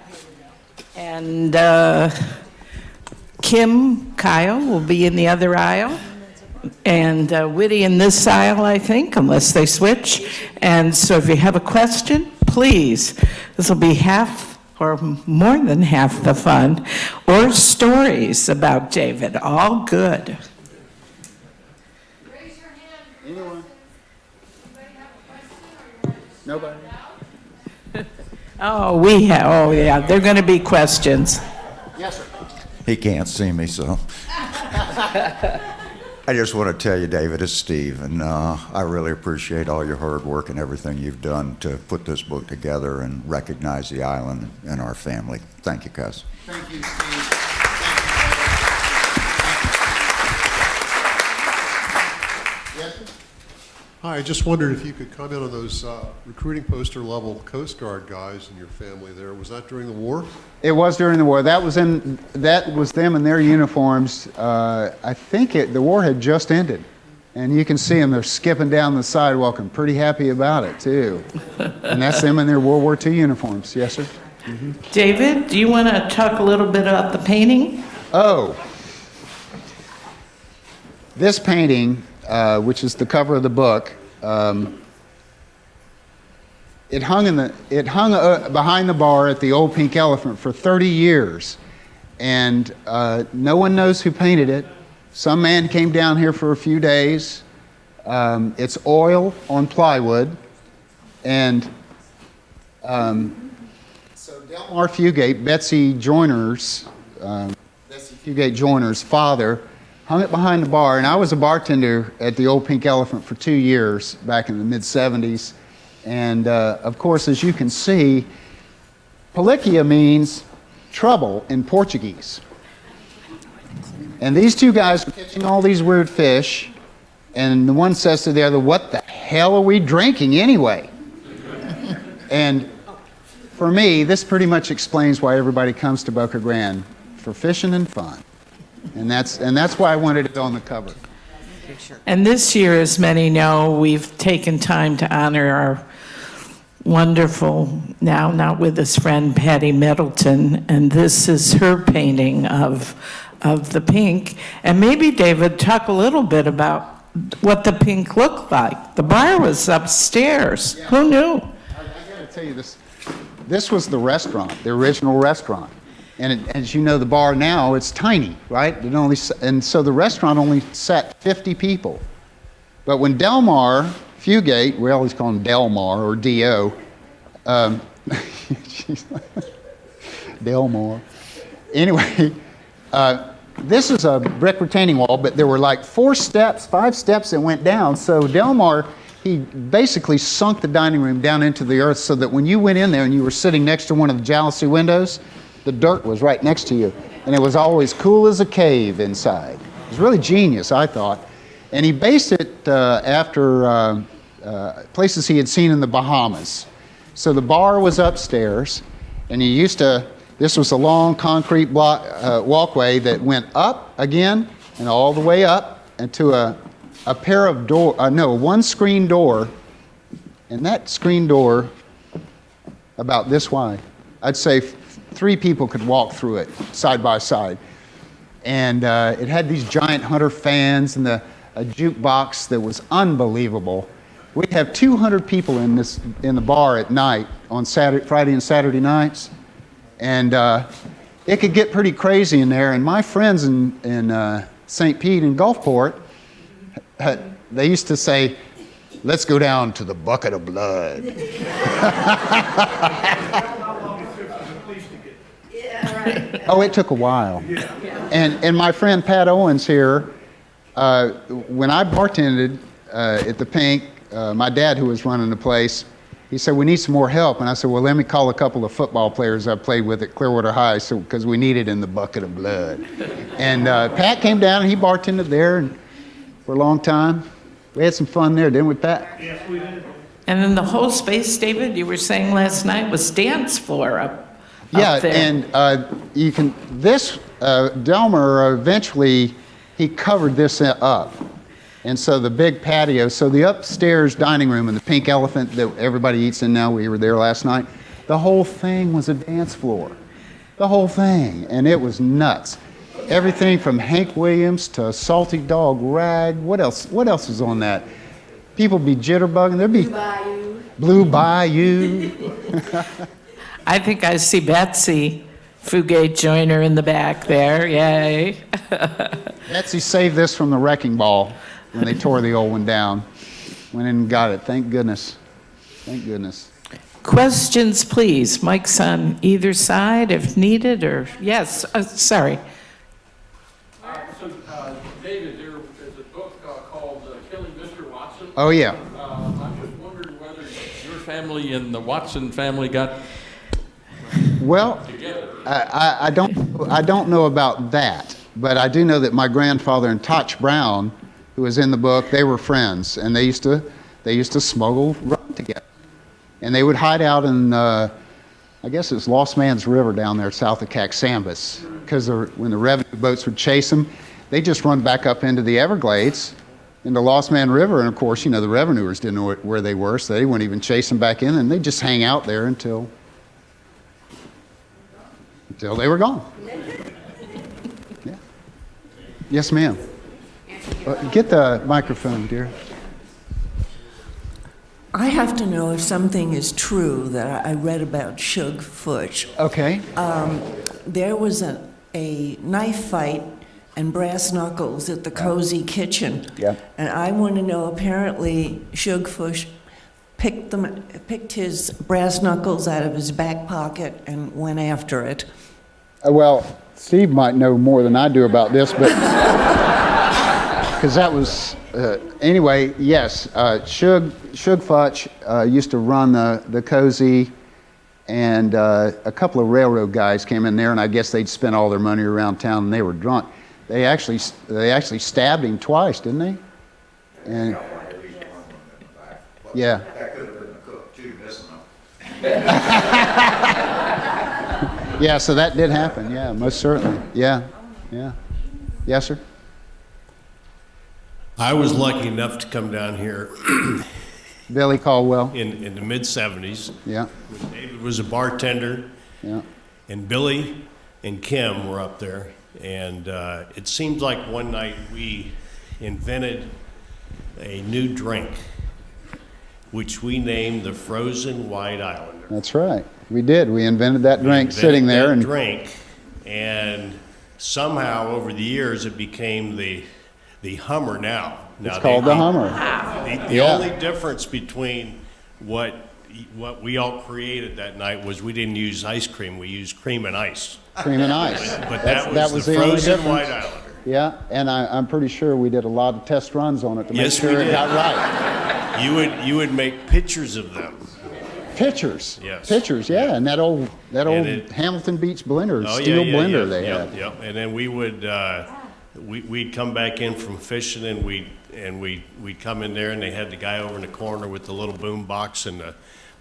And Kim Kyle will be in the other aisle. And Whitty in this aisle, I think, unless they switch. And so if you have a question, please, this will be half or more than half the fun, or stories about David, all good. Raise your hand. Anyone? Anybody have a question, or you want to just Nobody? Oh, yeah, they're going to be questions. Yes, sir. He can't see me, so. I just want to tell you, David, it's Steve, and I really appreciate all your hard work and everything you've done to put this book together and recognize the island and our family. Thank you, guys. Thank you, Steve. Yes, sir? Hi, I just wondered if you could comment on those recruiting poster level Coast Guard guys and your family there. Was that during the war? It was during the war. That was them in their uniforms. I think the war had just ended. And you can see them, they're skipping down the sidewalk and pretty happy about it, too. And that's them in their World War II uniforms. Yes, sir? David, do you want to talk a little bit about the painting? Oh. This painting, which is the cover of the book, it hung behind the bar at the old Pink Elephant for 30 years. And no one knows who painted it. Some man came down here for a few days. It's oil on plywood. And so Delmar Fugate, Betsy Fugate Joyner's father, hung it behind the bar. And I was a bartender at the old Pink Elephant for 2 years back in the mid-'70s. And of course, as you can see, Policia means trouble in Portuguese. And these two guys are catching all these weird fish, and the one says to the other, "What the hell are we drinking anyway?" And for me, this pretty much explains why everybody comes to Boca Grande, for fishing and fun. And that's why I wanted it on the cover. And this year, as many know, we've taken time to honor our wonderful, now not with us friend, Patty Middleton, and this is her painting of the pink. And maybe, David, talk a little bit about what the pink looked like. The bar was upstairs. Yeah. Who knew? I got to tell you this. This was the restaurant, the original restaurant. And as you know, the bar now, it's tiny, right? And so the restaurant only sat 50 people. But when Delmar Fugate, we always call him Delmar or D.O., Delmar. Anyway, this is a brick retaining wall, but there were like 5 steps that went down. So Delmar, he basically sunk the dining room down into the earth so that when you went in there and you were sitting next to one of the jalousie windows, the dirt was right next to you. And it was always cool as a cave inside. It was really genius, I thought. And he based it after places he had seen in the Bahamas. So the bar was upstairs, and this was a long concrete walkway that went up again and all the way up into one screen door. And that screen door, about this wide, I'd say 3 people could walk through it side by side. And it had these giant Hunter fans and a jukebox that was unbelievable. We'd have 200 people in the bar at night on Friday and Saturday nights. And it could get pretty crazy in there. And my friends in St. Pete and Gulfport, they used to say, "Let's go down to the bucket of blood." Oh, it took a while. And my friend Pat Owens here, when I bartended at the Pink, my dad, who was running the place, he said, "We need some more help." And I said, "Well, let me call a couple of football players I played with at Clearwater High, because we need it in the bucket of blood." And Pat came down and he bartended there for a long time. We had some fun there, didn't we, Pat? Yes, we did. And then the whole space, David, you were saying last night, was dance floor up there. And Delmar eventually, he covered this up. And so the big patio, so the upstairs dining room and the Pink Elephant that everybody eats in now, we were there last night, the whole thing was a dance floor. The whole thing. And it was nuts. Everything from Hank Williams to Salty Dog Rag. What else was on that? People be jitterbugging. There'd be Blue Bayou. I think I see Betsy Fugate Joyner in the back there. Yay. Betsy saved this from the wrecking ball when they tore the old one down. Went in and got it. Thank goodness. Thank goodness. Questions, please. Mike's on either side if needed, or yes. Sorry. David, there is a book Oh, yeah. I just wondered whether your family and the Watson family got Well, together. I don't know about that, but I do know that my grandfather and Toch Brown, who was in the book, they were friends, and they used to smuggle rum together, and they would hide out in I guess it's Lost Man's River down there south of Caxambas, because when the revenue boats would chase them, they just run back up into the Everglades, into Lost Man River, and of course, the revenuers didn't know where they were, so they wouldn't even chase them back in, and they'd just hang out there until they were gone. Yeah. Yes, ma'am. Get the microphone, dear. I have to know if something is true that I read about Suge Futch. Okay. There was a knife fight and brass knuckles at the Cozy Kitchen. Yeah. And I want to know, apparently, Suge Futch picked his brass knuckles out of his back pocket and went after it. Well, Steve might know more than I do about this, but because that was anyway. Yes, Suge Futch used to run the Cozy, and a couple of railroad guys came in there, and I guess they'd spent all their money around town, and they were drunk. They actually stabbed him twice, didn't they? And yeah. That could have been the cook too, missing them. Yeah, so that did happen. Yeah, most certainly. Yeah, yeah. Yes, sir. I was lucky enough to come down here Billy Caldwell. in the mid-'70s. Yeah, When David was a bartender, yeah. and Billy and Kim were up there. And it seemed like one night we invented a new drink, which we named the Frozen White Islander. That's right. We did. We invented that drink sitting there, That and drink, and somehow over the years it became the Hummer now. it's called the Hummer. The Yeah. only difference between what we all created that night was we didn't use ice cream, we used cream and ice. Cream and ice. But That that was the only Frozen difference. White Islander. Yeah, and I'm pretty sure we did a lot of test runs on it to make Yes, sure we it did. got right. You would make pictures of them. Pictures. Yes. Pictures. Yeah, and that old it- Hamilton Beach blender, Oh, steel yeah, blender yeah, they yeah, had. yeah. And then we would we'd come back in from fishing, and we'd come in there, and they had the guy over in the corner with the little boom box and the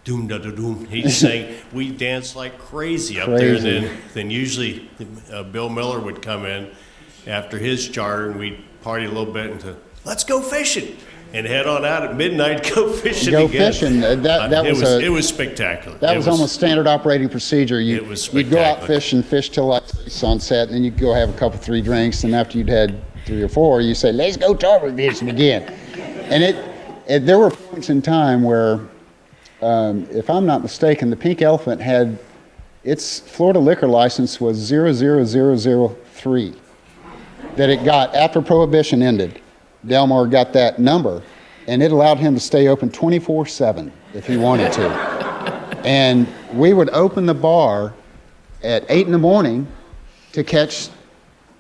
doom da da doom. He'd sing. We danced like crazy up there, and then usually Bill Miller would come in after his charter, and we'd party a little bit and let's go fishing. And head on out at midnight, go fishing Go again. fishing. It was spectacular. That was almost standard operating procedure. It was You'd go out spectacular. fish till like sunset, and then you'd go have a couple, 3 drinks, and after you'd had 3 or 4, you say, let's go tarpon fishing again. And there were points in time where, if I'm not mistaken, the Pink Elephant had, its Florida liquor license was 00003 that it got after Prohibition ended. Delmar got that number, and it allowed him to stay open 24/7 if he wanted to. And we would open the bar at 8 in the morning to catch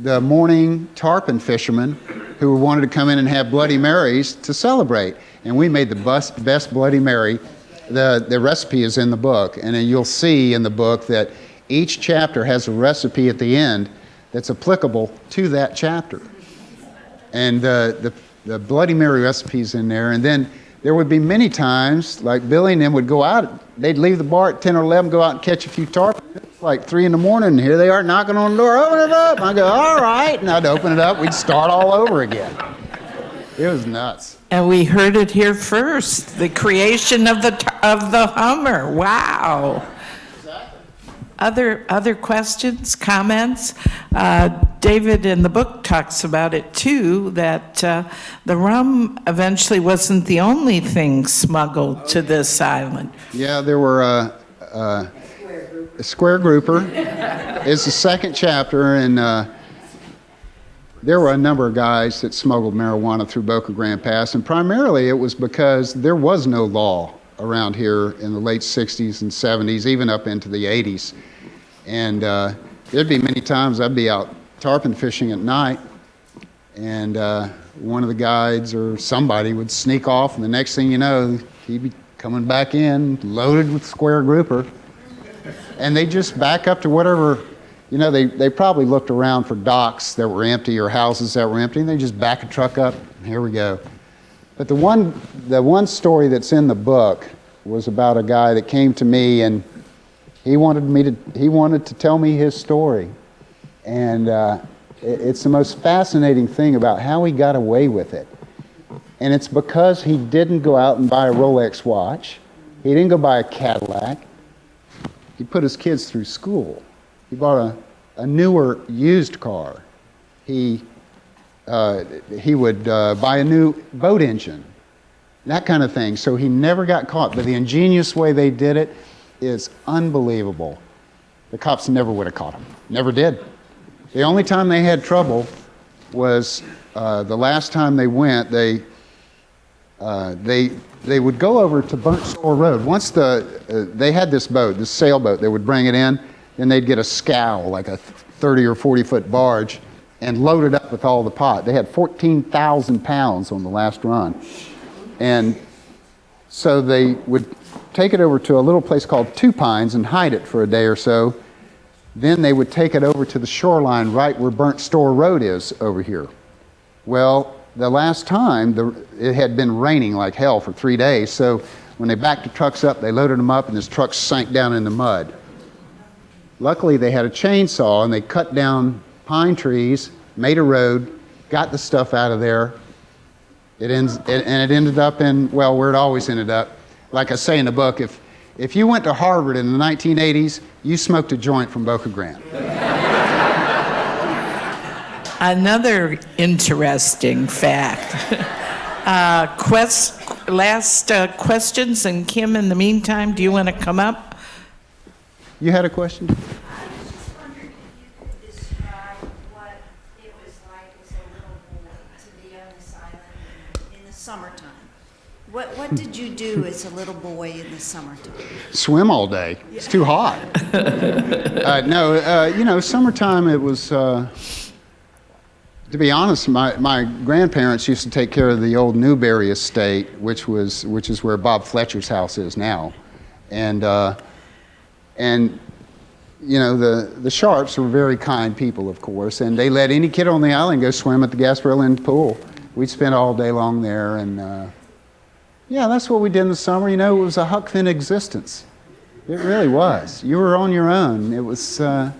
the morning tarpon fishermen who wanted to come in and have Bloody Marys to celebrate. And we made the best Bloody Mary. The recipe is in the book, and then you'll see in the book that each chapter has a recipe at the end that's applicable to that chapter. And the Bloody Mary recipe's in there. And then there would be many times, like Billy and them would go out, they'd leave the bar at 10 or 11, go out and catch a few tarpon. It's like 3 in the morning, and here they are knocking on the door, open it up. And I go, all right. And I'd open it up, we'd start all over again. It was nuts. And we heard it here first, the creation of the Hummer. Wow. Other questions, comments? David in the book talks about it too, that the rum eventually wasn't the only thing smuggled to this island. Yeah, there were a square grouper. It's the second chapter, and there were a number of guys that smuggled marijuana through Boca Grande Pass, and primarily it was because there was no law around here in the late 60s and 70s, even up into the 80s. And there'd be many times I'd be out tarpon fishing at night, and one of the guides or somebody would sneak off, and the next thing you know, he'd be coming back in loaded with square grouper. And they just back up to whatever, they probably looked around for docks that were empty or houses that were empty, and they just back a truck up, and here we go. But the one story that's in the book was about a guy that came to me, and he wanted to tell me his story. And it's the most fascinating thing about how he got away with it. And it's because he didn't go out and buy a Rolex watch. He didn't go buy a Cadillac. He put his kids through school. He bought a newer used car. He would buy a new boat engine, that kind of thing. So he never got caught. But the ingenious way they did it is unbelievable. The cops never would have caught him. Never did. The only time they had trouble was the last time they went. They would go over to Burnt Store Road. Once they had this boat, this sailboat, they would bring it in, then they'd get a scow, like a 30 or 40 foot barge, and load it up with all the pot. They had 14,000 pounds on the last run. And so they would take it over to a little place called Two Pines and hide it for a day or so. Then they would take it over to the shoreline right where Burnt Store Road is over here. Well, the last time, it had been raining like hell for 3 days, so when they backed the trucks up, they loaded them up, and his trucks sank down in the mud. Luckily, they had a chainsaw, and they cut down pine trees, made a road, got the stuff out of there. It ended up in, well, where it always ended up. Like I say in the book, if you went to Harvard in the 1980s, you smoked a joint from Boca Grande. Another interesting fact. Last questions, and Kim, in the meantime, do you want to come up? You had a question? I was just wondering if you could describe what it was like as a little boy to be on this island in the summertime. What did you do as a little boy in the summertime? Swim all day. It's too hot. Summertime, it was, to be honest, my grandparents used to take care of the old Newberry estate, which is where Bob Fletcher's house is now. And the Sharps were very kind people, of course, and they let any kid on the island go swim at the Gasparilla pool. We'd spend all day long there, and that's what we did in the summer. It was a Huck Finn existence. It really was. You were on your own. It was, at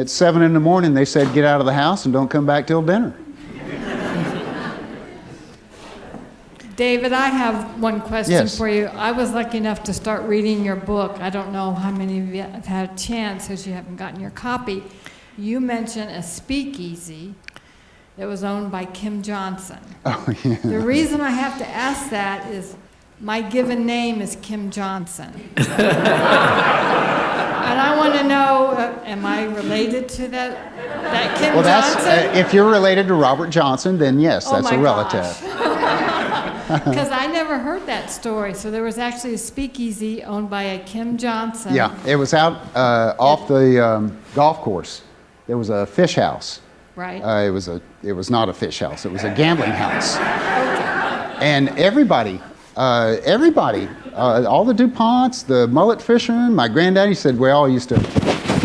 7 in the morning, they said, get out of the house and don't come back till dinner. David, I have one question Yes. for you. I was lucky enough to start reading your book. I don't know how many of you have had a chance because you haven't gotten your copy. You mentioned a speakeasy that was owned by Kim Johnson. Oh, yeah. The reason I have to ask that is my given name is Kim Johnson. And I want to know, am I related to that Kim Johnson? If you're related to Robert Johnson, then yes, that's a relative. Because I never heard that story. So there was actually a speakeasy owned by a Kim Johnson. Yeah, it was out off the golf course. There was a fish house. Right. It was not a fish house. It was a gambling house. And everybody, all the DuPonts, the mullet fishermen, my granddaddy said we all used to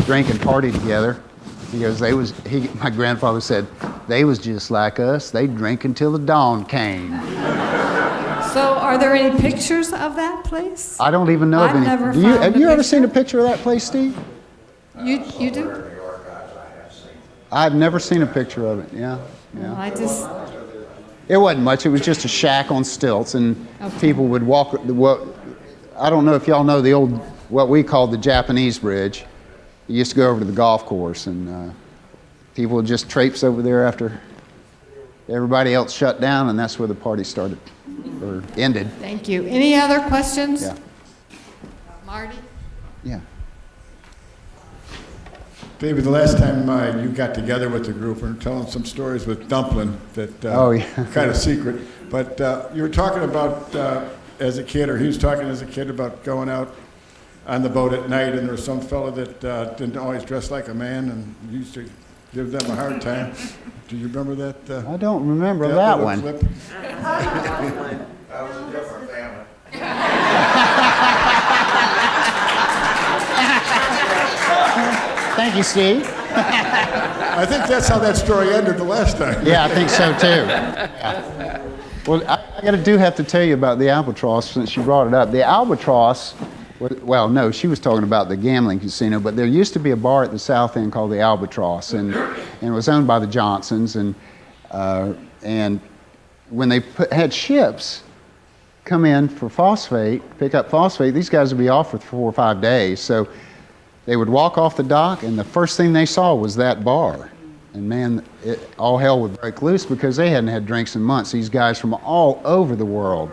drink and party together. He goes, my grandfather said, they was just like us. They'd drink until the dawn came. So are there any pictures of that place? I don't even know of any. Never Have you ever picture. seen a picture of that place, Steve? You do? I've never seen a picture of it, yeah. Well, I just, It wasn't much. It was just a shack on stilts, and Okay. people would walk. I don't know if y'all know the old, what we called the Japanese Bridge. You used to go over to the golf course, and people would just traipse over there after everybody else shut down, and that's where the party started, or ended. thank you. Any other questions? Yeah. Marty? Yeah. David, the last time you got together with the group and telling some stories with Dumplin' that Oh, yeah. kind of secret, but you were talking about as a kid, or he was talking as a kid about going out on the boat at night, and there was some fellow that didn't always dress like a man and used to give them a hard time. Do you remember that? I don't remember that little one. clip? That was a different family. Thank you, Steve. I think that's how that story ended the last time. Yeah, I think so too. Yeah. Well, I do have to tell you about the Albatross since you brought it up. The Albatross, well, no, she was talking about the gambling casino, but there used to be a bar at the south end called the Albatross, and it was owned by the Johnsons, and when they had ships come in for phosphate, pick up phosphate, these guys would be off for 4 or 5 days, so they would walk off the dock, and the first thing they saw was that bar. And man, all hell would break loose because they hadn't had drinks in months, these guys from all over the world.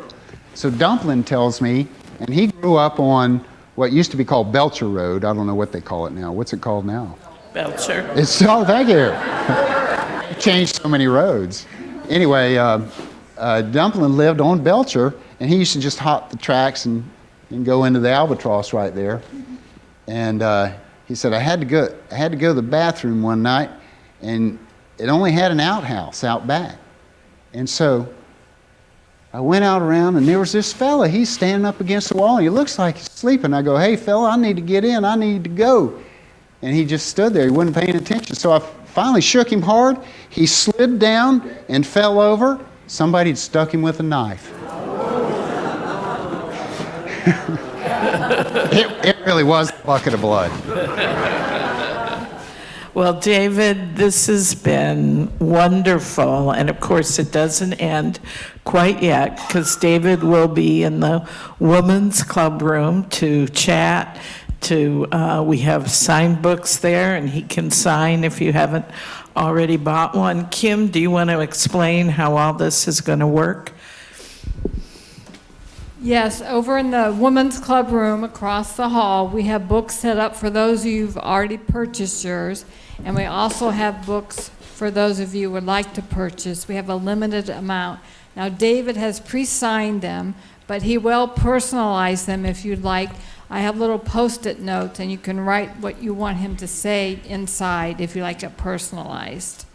So Dumplin tells me, and he grew up on what used to be called Belcher Road. I don't know what they call it now. What's it called now? Belcher. Oh, thank you. Changed so many roads. Anyway, Dumplin lived on Belcher, and he used to just hop the tracks and go into the Albatross right there. And he said, I had to go to the bathroom one night, and it only had an outhouse out back. And so I went out around, and there was this fella. He's standing up against the wall, and he looks like he's sleeping. I go, hey, fella, I need to get in. I need to go. And he just stood there. He wasn't paying attention. So I finally shook him hard. He slid down and fell over. Somebody had stuck him with a knife. It really was a bucket of blood. Well, David, this has been wonderful, and of course it doesn't end quite yet because David will be in the Women's Club room to chat. We have signed books there, and he can sign if you haven't already bought one. Kim, do you want to explain how all this is going to work? Yes, over in the Women's Club room across the hall, we have books set up for those of you who've already purchased yours, and we also have books for those of you who would like to purchase. We have a limited amount. Now, David has pre-signed them, but he will personalize them if you'd like. I have little Post-it notes, and you can write what you want him to say inside if you like it personalized.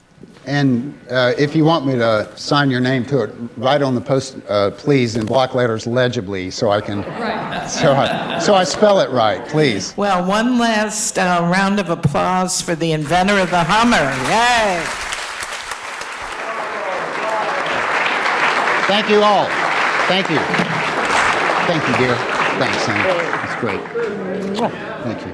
And if you want me to sign your name to it, write on the post, please, in block letters legibly, so I can. Right. So I spell it right, please. Well, one last round of applause for the inventor of the Hummer. Yay! Thank you all. Thank you. Thank you, dear. Thanks, son. That's great. Thank you.